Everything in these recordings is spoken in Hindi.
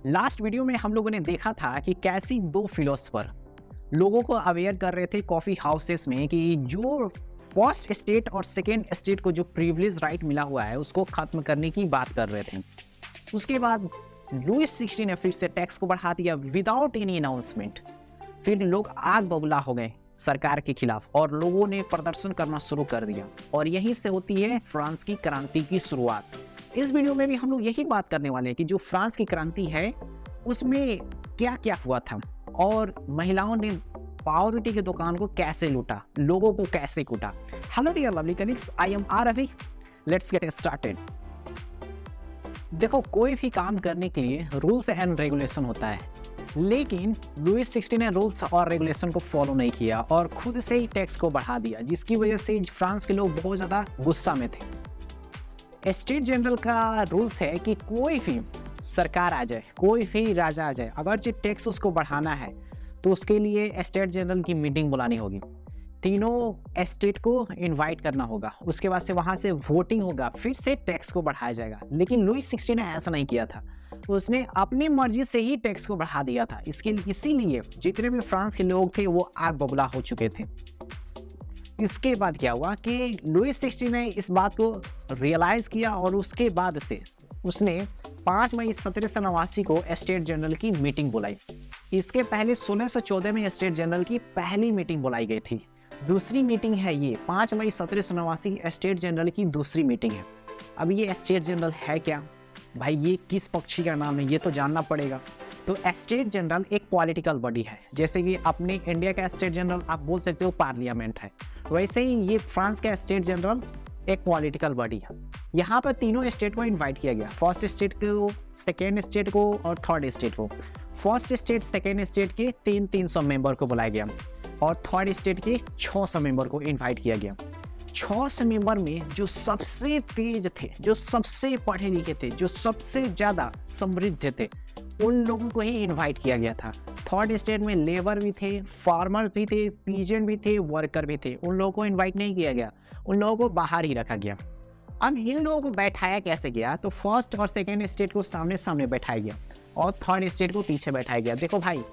लास्ट वीडियो में हम लोगों ने देखा था कि कैसे दो फिलोसफर लोगों को अवेयर कर रहे थे कॉफ़ी हाउसेस में कि जो फर्स्ट स्टेट और सेकेंड स्टेट को जो प्रिविलेज राइट मिला हुआ है उसको ख़त्म करने की बात कर रहे थे। उसके बाद लुईस 16 ने फिर से टैक्स को बढ़ा दिया विदाउट एनी अनाउंसमेंट। फिर लोग आग बबूला हो गए सरकार के खिलाफ और लोगों ने प्रदर्शन करना शुरू कर दिया और यहीं से होती है फ्रांस की क्रांति की शुरुआत। इस वीडियो में भी हम लोग यही बात करने वाले हैं कि जो फ्रांस की क्रांति है उसमें क्या क्या हुआ था और महिलाओं ने पावरटी की दुकान को कैसे लूटा, लोगों को कैसे कूटा। Hello dear lovely colleagues, I am R Ravi, let's get started. देखो, कोई भी काम करने के लिए रूल्स एंड रेगुलेशन होता है, लेकिन लुईस 16 ने रूल्स और रेगुलेशन को फॉलो नहीं किया और खुद से ही टैक्स को बढ़ा दिया, जिसकी वजह से फ्रांस के लोग बहुत ज़्यादा गुस्सा में थे। स्टेट जनरल का रूल्स है कि कोई भी सरकार आ जाए, कोई भी राजा आ जाए, अगर जो टैक्स उसको बढ़ाना है तो उसके लिए स्टेट जनरल की मीटिंग बुलानी होगी, तीनों स्टेट को इनवाइट करना होगा, उसके बाद से वहाँ से वोटिंग होगा, फिर से टैक्स को बढ़ाया जाएगा। लेकिन लुईस 16 ने ऐसा नहीं किया था, उसने अपनी मर्जी से ही टैक्स को बढ़ा दिया था। इसीलिए जितने भी फ्रांस के लोग थे वो आग बबूला हो चुके थे। इसके बाद क्या हुआ कि लुईस 16 ने इस बात को रियलाइज़ किया और उसके बाद से उसने 5 मई 1789 को स्टेट जनरल की मीटिंग बुलाई। इसके पहले 1614 में स्टेट जनरल की पहली मीटिंग बुलाई गई थी। दूसरी मीटिंग है ये 5 मई 1789 स्टेट जनरल की दूसरी मीटिंग है। अब ये स्टेट जनरल है क्या भाई, ये किस पक्षी का नाम है, ये तो जानना पड़ेगा। तो स्टेट जनरल एक पॉलिटिकल बॉडी है, जैसे कि अपने इंडिया का स्टेट जनरल आप बोल सकते हो पार्लियामेंट है, वैसे ही ये फ्रांस का स्टेट जनरल एक पॉलिटिकल बॉडी है। यहाँ पर तीनों स्टेट को इनवाइट किया गया, फर्स्ट स्टेट को, सेकेंड स्टेट को और थर्ड स्टेट को। फर्स्ट स्टेट सेकेंड स्टेट के 300 मेंबर को बुलाया गया और थर्ड स्टेट के 600 मेंबर को इनवाइट किया गया। 600 मेंबर में जो सबसे तेज थे, जो सबसे पढ़े लिखे थे, जो सबसे ज़्यादा समृद्ध थे, उन लोगों को ही इनवाइट किया गया था। थर्ड स्टेट में लेबर भी थे, फार्मर भी थे, पीजेंट भी थे, वर्कर भी थे, उन लोगों को इनवाइट नहीं किया गया, उन लोगों को बाहर ही रखा गया। अब इन लोगों को बैठाया कैसे गया, तो फर्स्ट और सेकेंड स्टेट को सामने सामने बैठाया गया और थर्ड स्टेट को पीछे बैठाया गया। देखो भाई,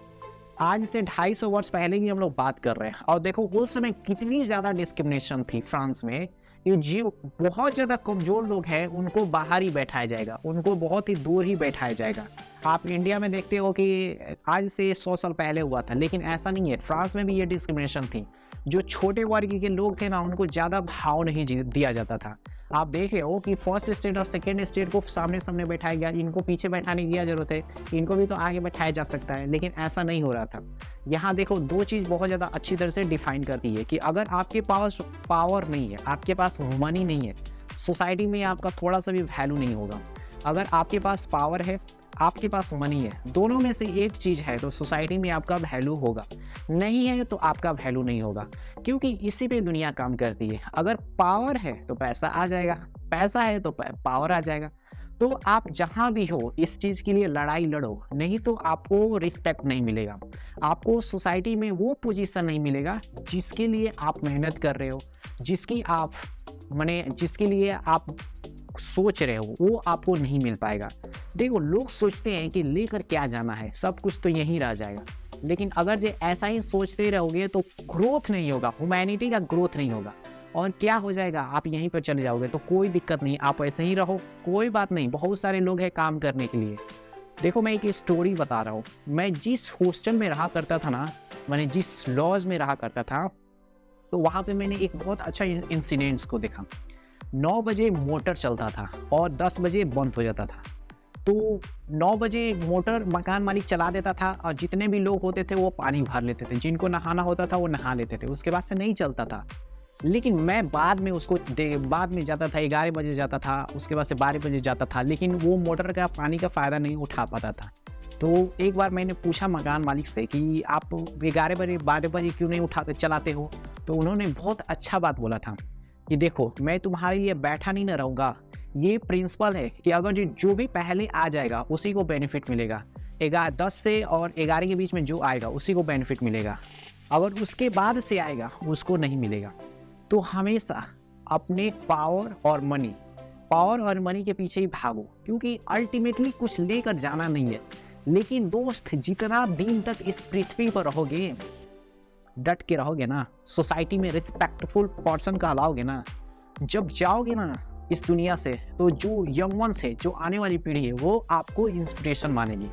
आज से 250 वर्ष पहले की हम लोग बात कर रहे हैं और देखो उस समय कितनी ज़्यादा डिस्क्रिमिनेशन थी फ्रांस में। ये जो बहुत ज़्यादा कमज़ोर लोग हैं उनको बाहर ही बैठाया जाएगा, उनको बहुत ही दूर ही बैठाया जाएगा। आप इंडिया में देखते हो कि आज से 100 साल पहले हुआ था, लेकिन ऐसा नहीं है, फ्रांस में भी ये डिस्क्रिमिनेशन थी। जो छोटे वर्ग के लोग थे ना, उनको ज़्यादा भाव नहीं दिया जाता था। आप देख रहे हो कि फर्स्ट स्टेट और सेकेंड स्टेट को सामने सामने बैठाया गया, इनको पीछे बैठाने की क्या जरूरत है, इनको भी तो आगे बैठाया जा सकता है, लेकिन ऐसा नहीं हो रहा था। यहाँ देखो, दो चीज़ बहुत ज़्यादा अच्छी तरह से डिफाइन करती है कि अगर आपके पास पावर नहीं है, आपके पास मनी नहीं है, सोसाइटी में आपका थोड़ा सा भी वैल्यू नहीं होगा। अगर आपके पास पावर है, आपके पास मनी है, दोनों में से एक चीज़ है तो सोसाइटी में आपका वैल्यू होगा, नहीं है तो आपका वैल्यू नहीं होगा, क्योंकि इसी पे दुनिया काम करती है। अगर पावर है तो पैसा आ जाएगा, पैसा है तो पावर आ जाएगा। तो आप जहाँ भी हो इस चीज़ के लिए लड़ाई लड़ो, नहीं तो आपको रिस्पेक्ट नहीं मिलेगा, आपको सोसाइटी में वो पोजीशन नहीं मिलेगा जिसके लिए आप मेहनत कर रहे हो, जिसके लिए आप सोच रहे हो, वो आपको नहीं मिल पाएगा। देखो, लोग सोचते हैं कि लेकर क्या जाना है, सब कुछ तो यहीं रह जाएगा, लेकिन अगर जो ऐसा ही सोचते रहोगे तो ग्रोथ नहीं होगा, ह्यूमैनिटी का ग्रोथ नहीं होगा। और क्या हो जाएगा, आप यहीं पर चले जाओगे तो कोई दिक्कत नहीं, आप ऐसे ही रहो, कोई बात नहीं, बहुत सारे लोग हैं काम करने के लिए। देखो, मैं एक स्टोरी बता रहा हूँ। मैं जिस हॉस्टल में रहा करता था ना, मैंने जिस लॉज में रहा करता था, तो वहाँ पे मैंने एक बहुत अच्छा इंसिडेंट्स को देखा। 9 बजे मोटर चलता था और 10 बजे बंद हो जाता था। तो 9 बजे मोटर मकान मालिक चला देता था और जितने भी लोग होते थे वो पानी भर लेते थे, जिनको नहाना होता था वो नहा लेते थे, उसके बाद से नहीं चलता था। लेकिन मैं बाद में जाता था, 11 बजे जाता था, उसके बाद से 12 बजे जाता था, लेकिन वो मोटर का पानी का फ़ायदा नहीं उठा पाता था। तो एक बार मैंने पूछा मकान मालिक से कि आप 11 बजे 12 बजे क्यों नहीं चलाते हो, तो उन्होंने बहुत अच्छा बात बोला था कि देखो, मैं तुम्हारे लिए बैठा नहीं ना रहूँगा, ये प्रिंसिपल है कि अगर जो भी पहले आ जाएगा उसी को बेनिफिट मिलेगा, 10 से और 11 के बीच में जो आएगा उसी को बेनिफिट मिलेगा, अगर उसके बाद से आएगा उसको नहीं मिलेगा। तो हमेशा अपने पावर और मनी के पीछे ही भागो, क्योंकि अल्टीमेटली कुछ लेकर जाना नहीं है, लेकिन दोस्त जितना दिन तक इस पृथ्वी पर रहोगे, डट के रहोगे ना, सोसाइटी में रिस्पेक्टफुल पर्सन कहलाओगे ना, जब जाओगे ना इस दुनिया से, तो जो यंग वंस है, जो आने वाली पीढ़ी है, वो आपको इंस्पिरेशन मानेगी।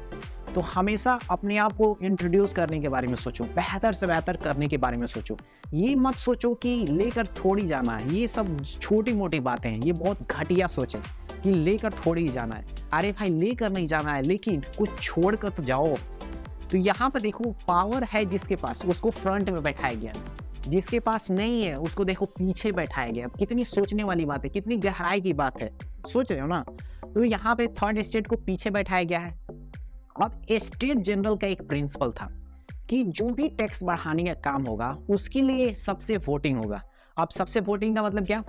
तो हमेशा अपने आप को इंट्रोड्यूस करने के बारे में सोचो, बेहतर से बेहतर करने के बारे में सोचो। ये मत सोचो कि लेकर थोड़ी जाना है, ये सब छोटी मोटी बातें हैं, ये बहुत घटिया सोच है कि लेकर थोड़ी ही जाना है। अरे भाई, लेकर नहीं जाना है, लेकिन कुछ छोड़ कर तो जाओ। तो यहाँ पर देखो, पावर है जिसके पास, उसको फ्रंट में बैठाया गया, जिसके पास नहीं है उसको देखो पीछे बैठाया गया। कितनी सोचने वाली बात है, कितनी गहराई की बात है, सोच रहे हो ना। तो यहाँ पे थर्ड स्टेट को पीछे बैठाया गया है। अब स्टेट जनरल का एक प्रिंसिपल था कि जो भी टैक्स बढ़ाने का काम होगा उसके लिए सबसे वोटिंग होगा। अब सबसे वोटिंग का मतलब क्या,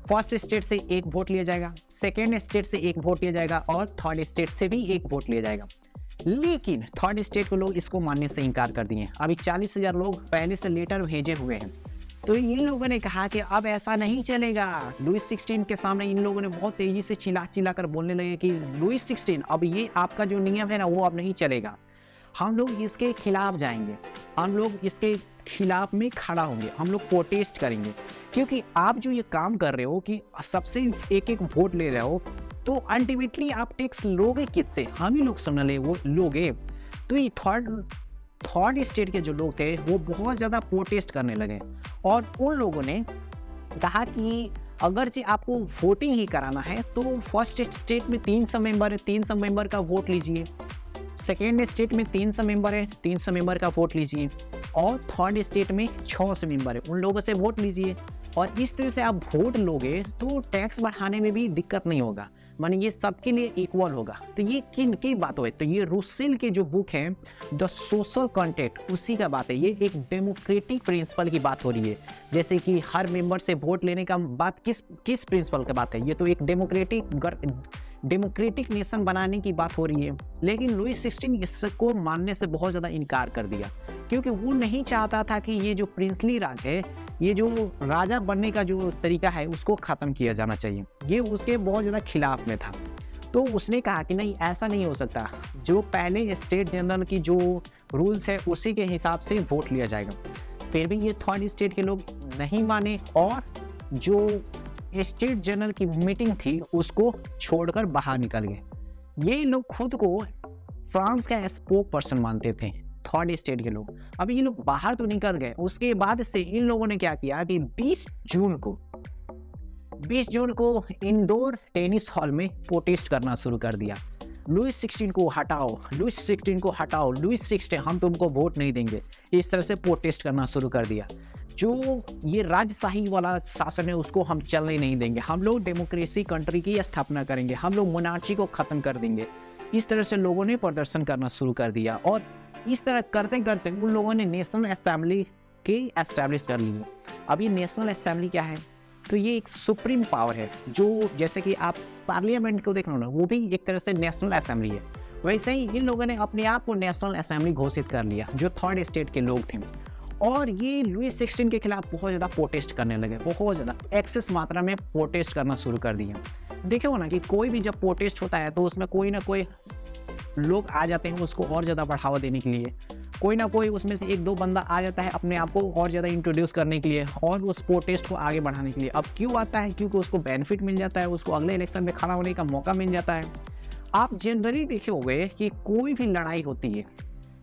फर्स्ट स्टेट से एक वोट लिया जाएगा, सेकेंड स्टेट से एक वोट लिया जाएगा और थर्ड स्टेट से भी एक वोट लिया जाएगा। लेकिन थर्ड स्टेट को लोग इसको मानने से इनकार कर दिए। अभी 40,000 लोग पहले से लेटर भेजे हुए हैं। तो इन लोगों ने कहा कि अब ऐसा नहीं चलेगा। लुईस 16 के सामने इन लोगों ने बहुत तेजी से चिल्ला कर बोलने लगे कि लुईस 16, अब ये आपका जो नियम है ना, वो अब नहीं चलेगा। हम लोग इसके खिलाफ जाएंगे, हम लोग इसके खिलाफ में खड़ा होंगे, हम लोग प्रोटेस्ट करेंगे। क्योंकि आप जो ये काम कर रहे हो कि सबसे एक एक वोट ले रहे हो, तो अल्टीमेटली आप टैक्स लोगे किससे, हम ही लोग सुन ले वो लोगे। तो ये थर्ड स्टेट के जो लोग थे वो बहुत ज़्यादा प्रोटेस्ट करने लगे और उन लोगों ने कहा कि अगर जी आपको वोटिंग ही कराना है तो फर्स्ट स्टेट में 300 मेंबर है, 300 मेंबर का वोट लीजिए। सेकेंड स्टेट में 300 मेंबर है, 300 मेंबर का वोट लीजिए। और थर्ड स्टेट में 600 मेंबर है, उन लोगों से वोट लीजिए। और इस तरह से आप वोट लोगे तो टैक्स बढ़ाने में भी दिक्कत नहीं होगा, माने ये सबके लिए इक्वल होगा। तो ये किन की बात है, तो ये रुसेल के जो बुक है द सोशल कॉन्ट्रैक्ट, उसी का बात है। ये एक डेमोक्रेटिक प्रिंसिपल की बात हो रही है। जैसे कि हर मेंबर से वोट लेने का बात किस प्रिंसिपल की बात है, ये तो एक डेमोक्रेटिक नेशन बनाने की बात हो रही है। लेकिन लुईस 16 इसको मानने से बहुत ज़्यादा इनकार कर दिया, क्योंकि वो नहीं चाहता था कि ये जो प्रिंसली राज है, ये जो राजा बनने का जो तरीका है, उसको ख़त्म किया जाना चाहिए। ये उसके बहुत ज़्यादा खिलाफ में था। तो उसने कहा कि नहीं, ऐसा नहीं हो सकता, जो पहले स्टेट जनरल की जो रूल्स है उसी के हिसाब से वोट लिया जाएगा। फिर भी ये थर्ड स्टेट के लोग नहीं माने और जो स्टेट जनरल की मीटिंग थी उसको छोड़कर बाहर निकल गए। ये लोग खुद को फ्रांस का स्पोक पर्सन मानते थे, थर्ड स्टेट के लोग। अब ये लोग बाहर तो निकल गए। उसके बाद से इन लोगों ने क्या किया कि 20 जून को इंडोर टेनिस हॉल में प्रोटेस्ट करना शुरू कर दिया। लुईस 16 को हटाओ, लुईस 16 को हटाओ, लुईस 16 हम तुमको वोट नहीं देंगे। इस तरह से प्रोटेस्ट करना शुरू कर दिया। जो ये राजशाही वाला शासन है उसको हम चलने नहीं देंगे, हम लोग डेमोक्रेसी कंट्री की स्थापना करेंगे, हम लोग मोनार्ची को ख़त्म कर देंगे। इस तरह से लोगों ने प्रदर्शन करना शुरू कर दिया और इस तरह करते करते उन लोगों ने नेशनल असेंबली के एस्टैब्लिश कर ली। अब ये नेशनल असेंबली क्या है, तो ये एक सुप्रीम पावर है, जो जैसे कि आप पार्लियामेंट को देख लो ना, वो भी एक तरह से नेशनल असेंबली है। वैसे ही इन लोगों ने अपने आप को नेशनल असेंबली घोषित कर लिया, जो थर्ड स्टेट के लोग थे। और ये लुईस 16 के खिलाफ बहुत ज़्यादा प्रोटेस्ट करने लगे, बहुत ज़्यादा एक्सेस मात्रा में प्रोटेस्ट करना शुरू कर दिया। देखे हो ना कि कोई भी जब प्रोटेस्ट होता है तो उसमें कोई ना कोई लोग आ जाते हैं उसको और ज़्यादा बढ़ावा देने के लिए। कोई ना कोई उसमें से एक दो बंदा आ जाता है अपने आप को और ज़्यादा इंट्रोड्यूस करने के लिए और उस प्रोटेस्ट को आगे बढ़ाने के लिए। अब क्यों आता है, क्योंकि उसको बेनिफिट मिल जाता है, उसको अगले इलेक्शन में खड़ा होने का मौका मिल जाता है। आप जनरली देखे होंगे कि कोई भी लड़ाई होती है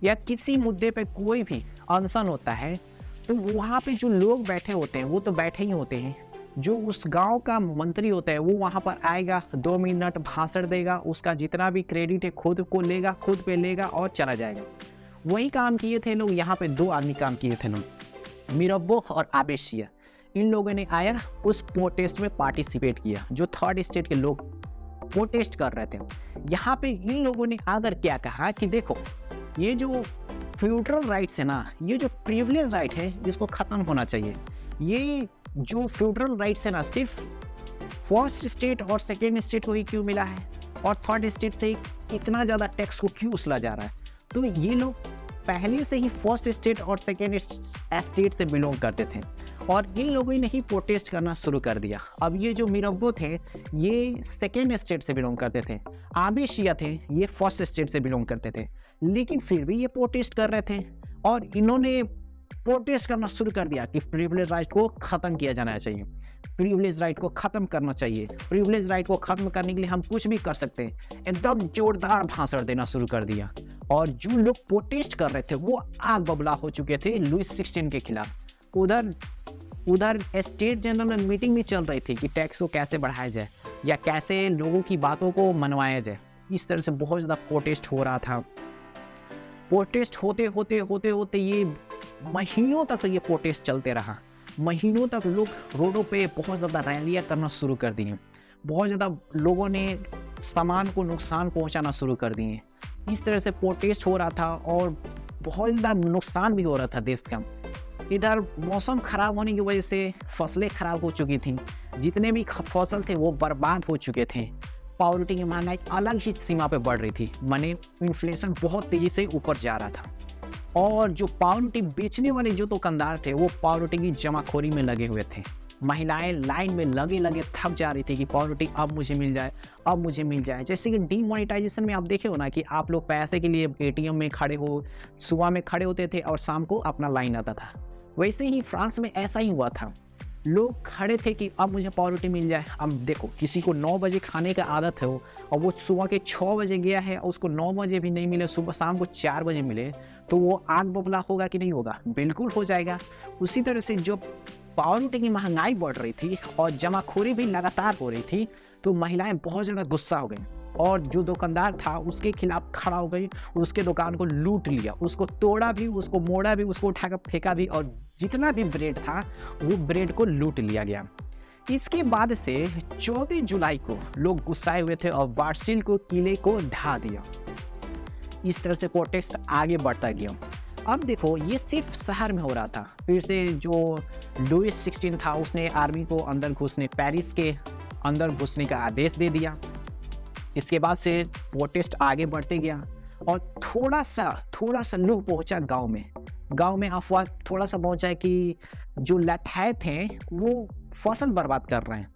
या किसी मुद्दे पे कोई भी अनशन होता है तो वहाँ पे जो लोग बैठे होते हैं वो तो बैठे ही होते हैं। जो उस गांव का मंत्री होता है वो वहाँ पर आएगा, 2 मिनट भाषण देगा, उसका जितना भी क्रेडिट है खुद को लेगा, खुद पे लेगा और चला जाएगा। वही काम किए थे लोग यहाँ पे, 2 आदमी काम किए थे लोग, मिरब्बो और आबेशिया। इन लोगों ने आया उस प्रोटेस्ट में पार्टिसिपेट किया, जो थर्ड स्टेट के लोग प्रोटेस्ट कर रहे थे। यहाँ पे इन लोगों ने आकर क्या कहा कि देखो, ये जो फ्यूडरल राइट्स है ना, ये जो प्रिविलेज राइट है, इसको ख़त्म होना चाहिए। ये जो फ्यूडरल राइट्स है ना, सिर्फ फर्स्ट स्टेट और सेकेंड स्टेट को ही क्यों मिला है और थर्ड स्टेट से इतना ज़्यादा टैक्स को क्यों उसला जा रहा है। तो ये लोग पहले से ही फर्स्ट स्टेट और सेकेंड स्टेट से बिलोंग करते थे और इन लोगों ने ही प्रोटेस्ट करना शुरू कर दिया। अब ये जो मिरब्बो थे, ये सेकेंड स्टेट से बिलोंग करते थे, आबे शिया थे, ये फर्स्ट स्टेट से बिलोंग करते थे, लेकिन फिर भी ये प्रोटेस्ट कर रहे थे और इन्होंने प्रोटेस्ट करना शुरू कर दिया कि प्रिविलेज राइट को ख़त्म किया जाना चाहिए, प्रिविलेज राइट को ख़त्म करना चाहिए, प्रिविलेज राइट को ख़त्म करने के लिए हम कुछ भी कर सकते हैं। एकदम जोरदार भाषण देना शुरू कर दिया और जो लोग प्रोटेस्ट कर रहे थे वो आग बबला हो चुके थे लुईस 16 के खिलाफ। उधर स्टेट जनरल में मीटिंग भी चल रही थी कि टैक्स को कैसे बढ़ाया जाए या कैसे लोगों की बातों को मनवाया जाए। इस तरह से बहुत ज़्यादा प्रोटेस्ट हो रहा था। प्रोटेस्ट होते ये महीनों तक ये प्रोटेस्ट चलते रहा। महीनों तक लोग रोडों पे बहुत ज़्यादा रैलियाँ करना शुरू कर दिए। बहुत ज़्यादा लोगों ने सामान को नुकसान पहुंचाना शुरू कर दिए। इस तरह से प्रोटेस्ट हो रहा था और बहुत ज़्यादा नुकसान भी हो रहा था देश का। इधर मौसम ख़राब होने की वजह से फसलें ख़राब हो चुकी थीं। जितने भी फसल थे वो बर्बाद हो चुके थे। पावरटी की महंगाई अलग ही सीमा पे बढ़ रही थी, माने इन्फ्लेशन बहुत तेज़ी से ऊपर जा रहा था। और जो पावरटी बेचने वाले जो दुकानदार थे वो पावरटी की जमाखोरी में लगे हुए थे। महिलाएं लाइन में लगे थक जा रही थी कि पावरटी अब मुझे मिल जाए, अब मुझे मिल जाए। जैसे कि डीमोनेटाइजेशन में आप देखे हो ना कि आप लोग पैसे के लिए एटीएम में खड़े हो, सुबह में खड़े होते थे और शाम को अपना लाइन आता था। वैसे ही फ्रांस में ऐसा ही हुआ था। लोग खड़े थे कि अब मुझे पावरटी मिल जाए। अब देखो, किसी को 9 बजे खाने का आदत है और वो सुबह के 6 बजे गया है और उसको 9 बजे भी नहीं मिले, सुबह शाम को 4 बजे मिले, तो वो आग बबला होगा कि नहीं होगा? बिल्कुल हो जाएगा। उसी तरह से जो पावरटी की महंगाई बढ़ रही थी और जमाखोरी भी लगातार हो रही थी, तो महिलाएं बहुत ज़्यादा गुस्सा हो गई और जो दुकानदार था उसके खिलाफ खड़ा हो गई, उसके दुकान को लूट लिया, उसको तोड़ा भी, उसको मोड़ा भी, उसको उठाकर फेंका भी और जितना भी ब्रेड था वो ब्रेड को लूट लिया गया। इसके बाद से 14 जुलाई को लोग गुस्साए हुए थे और वार्सिल को किले को ढा दिया। इस तरह से प्रोटेस्ट आगे बढ़ता गया। अब देखो, ये सिर्फ शहर में हो रहा था। फिर से जो लुईस 16 था उसने आर्मी को अंदर घुसने, पेरिस के अंदर घुसने का आदेश दे दिया। इसके बाद से प्रोटेस्ट आगे बढ़ते गया और थोड़ा सा लोग पहुंचा गांव में अफवाह थोड़ा सा पहुंचा है कि जो लठाए थे वो फसल बर्बाद कर रहे हैं।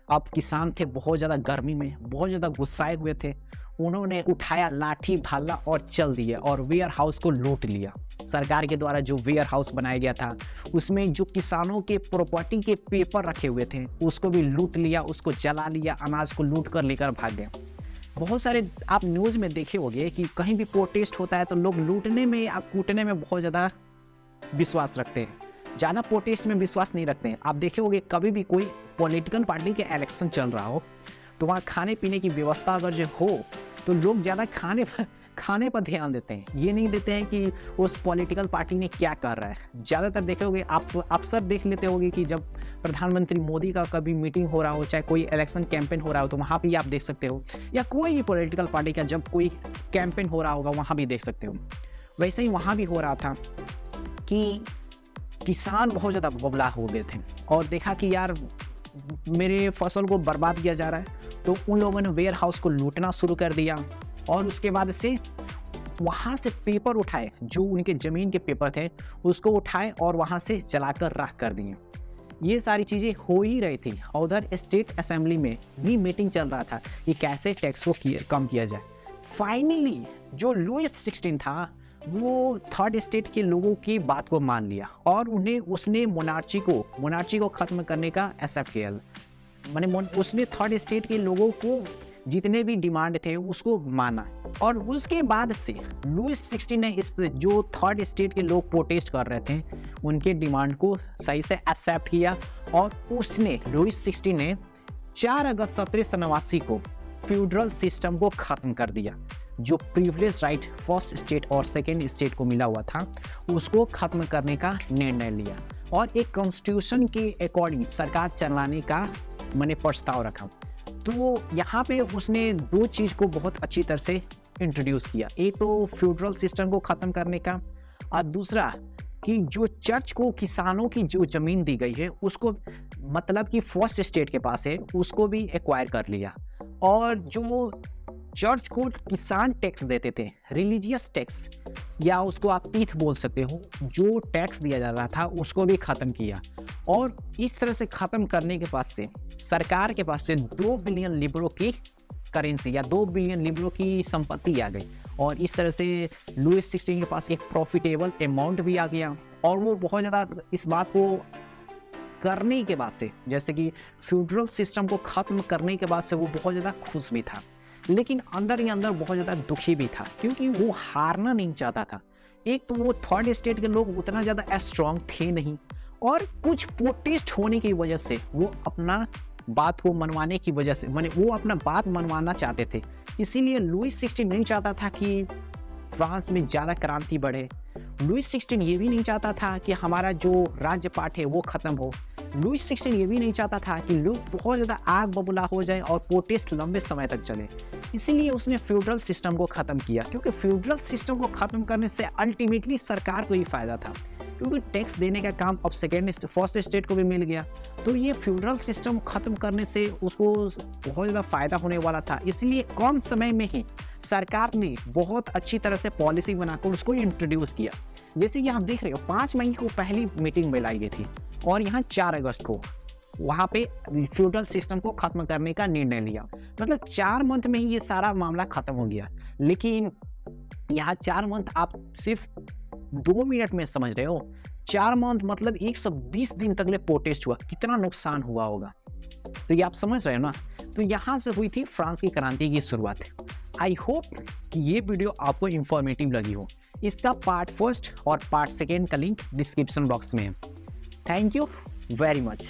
अब किसान थे बहुत ज़्यादा गर्मी में, बहुत ज़्यादा गुस्साए हुए थे। उन्होंने उठाया लाठी भाला और चल दिए और वेयर हाउस को लूट लिया। सरकार के द्वारा जो वेयर हाउस बनाया गया था उसमें जो किसानों के प्रॉपर्टी के पेपर रखे हुए थे उसको भी लूट लिया, उसको जला लिया, अनाज को लूट कर लेकर भाग गए। बहुत सारे आप न्यूज़ में देखे होंगे कि कहीं भी प्रोटेस्ट होता है तो लोग लूटने में या कूटने में बहुत ज़्यादा विश्वास रखते हैं, ज़्यादा प्रोटेस्ट में विश्वास नहीं रखते हैं। आप देखे होंगे कभी भी कोई पॉलिटिकल पार्टी के इलेक्शन चल रहा हो तो वहाँ खाने पीने की व्यवस्था अगर जो हो तो लोग ज़्यादा खाने पर ध्यान देते हैं, ये नहीं देते हैं कि उस पॉलिटिकल पार्टी ने क्या कर रहा है। ज़्यादातर देखे होंगे, आप अक्सर देख लेते होंगे कि जब प्रधानमंत्री मोदी का कभी मीटिंग हो रहा हो, चाहे कोई इलेक्शन कैंपेन हो रहा हो तो वहाँ भी आप देख सकते हो, या कोई भी पॉलिटिकल पार्टी का जब कोई कैंपेन हो रहा होगा वहाँ भी देख सकते हो। वैसे ही वहाँ भी हो रहा था कि किसान बहुत ज़्यादा बबला हो गए थे और देखा कि यार मेरे फसल को बर्बाद किया जा रहा है, तो उन लोगों ने वेयर हाउस को लूटना शुरू कर दिया और उसके बाद से वहाँ से पेपर उठाए, जो उनके ज़मीन के पेपर थे उसको उठाए और वहाँ से जलाकर राख कर दिए। ये सारी चीज़ें हो ही रही थी और उधर स्टेट असेंबली में भी मीटिंग चल रहा था कि कैसे टैक्स को कम किया जाए। फाइनली जो लुईस 16 था वो थर्ड स्टेट के लोगों की बात को मान लिया और उसने मोनार्ची को ख़त्म करने का एक्सेप्ट किया। माने उसने थर्ड स्टेट के लोगों को जितने भी डिमांड थे उसको माना और उसके बाद से लुईस 16 ने इस जो थर्ड स्टेट के लोग प्रोटेस्ट कर रहे थे उनके डिमांड को सही से एक्सेप्ट किया और उसने लुईस 16 ने 4 अगस्त 1789 को फ्यूडरल सिस्टम को ख़त्म कर दिया। जो प्रिविलेज राइट फर्स्ट स्टेट और सेकेंड स्टेट को मिला हुआ था उसको ख़त्म करने का निर्णय लिया और एक कॉन्स्टिट्यूशन के अकॉर्डिंग सरकार चलाने का मैंने प्रस्ताव रखा। तो यहाँ पे उसने 2 चीज़ को बहुत अच्छी तरह से इंट्रोड्यूस किया। एक तो फ्यूडरल सिस्टम को ख़त्म करने का और दूसरा कि जो चर्च को किसानों की जो ज़मीन दी गई है उसको, मतलब कि फर्स्ट स्टेट के पास है, उसको भी एक्वायर कर लिया। और जो चर्च को किसान टैक्स देते थे, रिलीजियस टैक्स या उसको आप तीथ बोल सकते हो, जो टैक्स दिया जा रहा था उसको भी ख़त्म किया और इस तरह से ख़त्म करने के पास से सरकार के पास से 2 बिलियन लिबरो की करेंसी या 2 बिलियन लिबरो की संपत्ति आ गई। और इस तरह से लुईस 16 के पास एक प्रॉफिटेबल अमाउंट भी आ गया और वो बहुत ज़्यादा इस बात को करने के बाद से, जैसे कि फ्यूडरल सिस्टम को ख़त्म करने के बाद से वो बहुत ज़्यादा खुश भी था, लेकिन अंदर ही अंदर बहुत ज़्यादा दुखी भी था, क्योंकि वो हारना नहीं चाहता था। एक तो वो थर्ड स्टेट के लोग उतना ज़्यादा स्ट्रांग थे नहीं, और कुछ प्रोटेस्ट होने की वजह से वो अपना बात को मनवाने की वजह से वो अपना बात मनवाना चाहते थे। इसीलिए लुईस 16 नहीं चाहता था कि फ्रांस में ज़्यादा क्रांति बढ़े। लुईस 16 ये भी नहीं चाहता था कि हमारा जो राज्यपाठ है वो ख़त्म हो। लुईस 16 ये भी नहीं चाहता था कि लोग बहुत ज़्यादा आग बबूला हो जाए और प्रोटेस्ट लंबे समय तक चले। इसीलिए उसने फ्यूडरल सिस्टम को ख़त्म किया, क्योंकि फ्यूडरल सिस्टम को ख़त्म करने से अल्टीमेटली सरकार को ही फ़ायदा था, क्योंकि टैक्स देने का काम अब फर्स्ट स्टेट को भी मिल गया। तो ये फ्यूडरल सिस्टम ख़त्म करने से उसको बहुत ज़्यादा फ़ायदा होने वाला था। इसलिए कम समय में ही सरकार ने बहुत अच्छी तरह से पॉलिसी बनाकर उसको इंट्रोड्यूस किया। जैसे कि आप देख रहे हो 5 मई को पहली मीटिंग बुलाई गई थी और यहाँ 4 अगस्त को वहाँ पे फ्यूडरल सिस्टम को ख़त्म करने का निर्णय लिया। मतलब 4 मंथ में ही ये सारा मामला ख़त्म हो गया। लेकिन यहाँ 4 मंथ आप सिर्फ 2 मिनट में समझ रहे हो। 4 मंथ मतलब 120 दिन तक ले प्रोटेस्ट हुआ, कितना नुकसान हुआ होगा। तो ये आप समझ रहे हो ना। तो यहाँ से हुई थी फ्रांस की क्रांति की शुरुआत। आई होप कि ये वीडियो आपको इंफॉर्मेटिव लगी हो। इसका पार्ट 1 और पार्ट 2 का लिंक डिस्क्रिप्शन बॉक्स में है। Thank you very much.